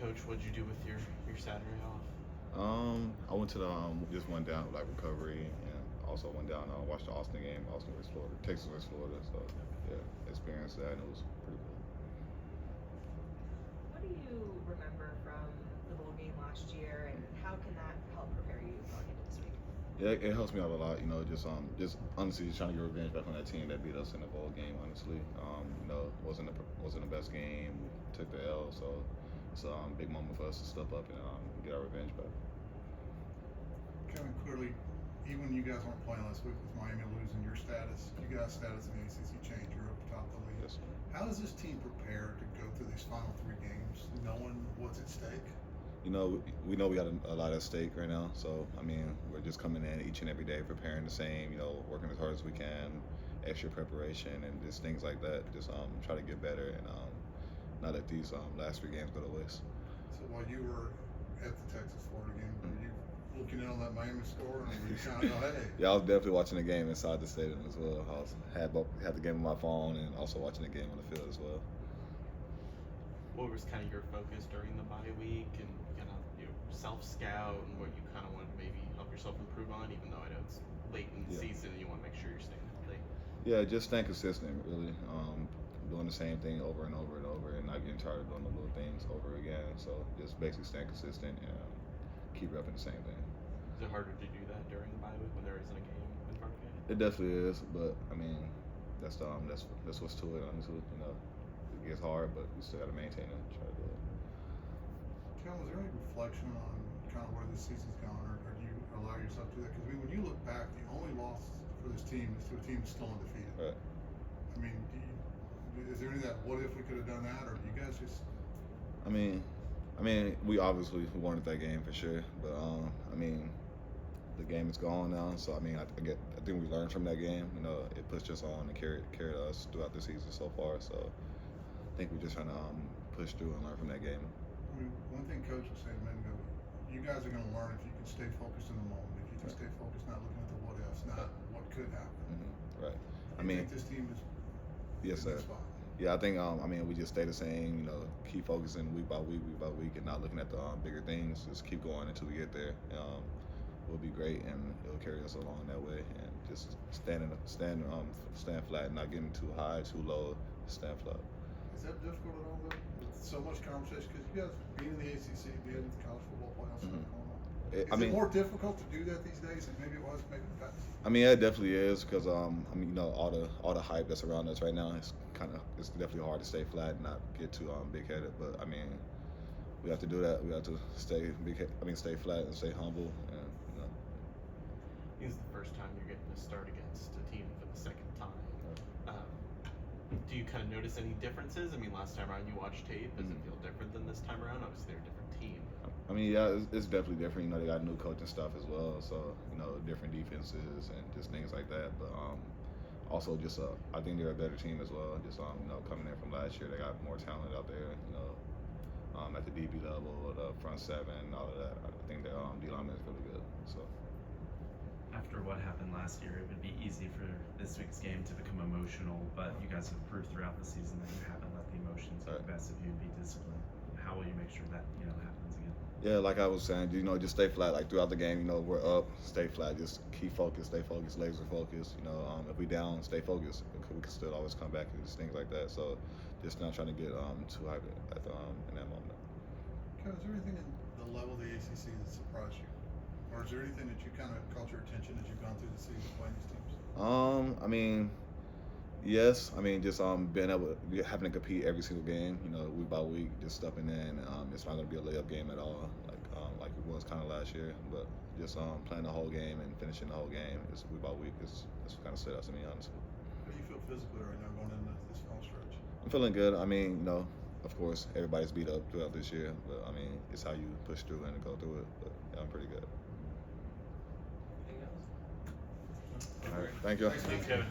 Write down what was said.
Coach, what'd you do with your Saturday off? I went to the just went down like recovery, and also went down watched the Austin game, Austin vs Florida, Texas vs Florida. So yeah, experienced that, and it was pretty cool. What do you remember from the bowl game last year, and how can that help prepare you going into this week? Yeah, it helps me out a lot. Just honestly just trying to get revenge back on that team that beat us in the bowl game. Honestly, wasn't the best game. Took the L, so it's a big moment for us to step up and get our revenge back. Kevin, clearly, even when you guys weren't playing last week with Miami losing, your status, you guys' status in the ACC changed. You're up top of the league. Yes, sir. How is this team prepared to go through these final 3 games, knowing what's at stake? We know we got a lot at stake right now. So I mean, we're just coming in each and every day, preparing the same. Working as hard as we can, extra preparation, and just things like that. Just try to get better and not let these last 3 games go to waste. So while you were at the Texas Florida game, were you looking in on that Miami score, and were you kind of go, hey? Yeah, I was definitely watching the game inside the stadium as well. Had the game on my phone and also watching the game on the field as well. What was kind of your focus during the bye week, and kind of self-scout, and what you kind of want to maybe help yourself improve on, even though I know it's late in the season and you want to make sure you're staying healthy? Yeah, just staying consistent, really. Doing the same thing over and over and over, and not getting tired of doing the little things over again. So just basically staying consistent and keep repping the same thing. Is it harder to do that during the bye week when there isn't a game in front of you? It definitely is, but I mean, that's what's to it. Honestly, it gets hard, but we still got to maintain it and try to do it. Kevin, was there any reflection on kind of where this season's gone, or do you allow yourself to do that? Because when you look back, the only loss for this team is to a team that's still undefeated. Right. I mean, is there any of that? What if we could have done that, or do you guys just? I mean, we obviously wanted that game for sure, but I mean, the game is gone now. So I mean, I think we learned from that game. It pushed us on and carried us throughout the season so far. So I think we're just trying to push through and learn from that game. I mean, one thing Coach was saying a minute ago, you guys are going to learn if you can stay focused in the moment. If you can stay focused, not looking at the what ifs, not what could happen. Mm-hmm. Right. I mean, this team is. Yes, sir. Yeah, I think we just stay the same. Keep focusing week by week, and not looking at the bigger things. Just keep going until we get there. We'll be great, and it'll carry us along that way. And just stand flat, and not getting too high, too low. Stand flat. Is that difficult at all, though? With so much conversation, because you guys being in the ACC, being in the college football playoffs, going on. Is it more difficult to do that these days than maybe it was maybe in the past? I mean, it definitely is because all the hype that's around us right now it's definitely hard to stay flat and not get too big headed. But I mean, we have to do that. We have to stay flat and stay humble. And This is the first time you're getting to start against a team for the second time. Do you kind of notice any differences? I mean, last time around you watched tape. Does it feel different than this time around? Obviously, they're a different team. I mean, yeah, it's definitely different. They got new coaching stuff as well, so different defenses and just things like that. But also just I think they're a better team as well. Just coming in from last year, they got more talent out there. At the DB level, the front seven, all of that. I think their D lineman is really good. So. After what happened last year, it would be easy for this week's game to become emotional, but you guys have proved throughout the season that you haven't let the emotions get the best of you and be disciplined. How will you make sure that happens again? Yeah, like I was saying, just stay flat. Like throughout the game, we're up, stay flat. Just keep focused, stay focused, laser focused. If we down, stay focused. We can still always come back and just things like that. So just not trying to get too hyped in that moment. Kevin, is there anything in the level of the ACC that surprised you? Or is there anything that you kind of caught your attention as you've gone through the season playing these teams? I mean, yes. I mean, just having to compete every single game, week by week, just stepping in. It's not going to be a layup game at all, like it was kind of last year. But just playing the whole game and finishing the whole game, just week by week, is kind of stood out to me, honestly. How do you feel physically right now going into this final stretch? I'm feeling good. I mean, of course, everybody's beat up throughout this year, but I mean, it's how you push through and go through it. But yeah, I'm pretty good. Anything else? All right, thank you. Thanks, Thanks, Kevin.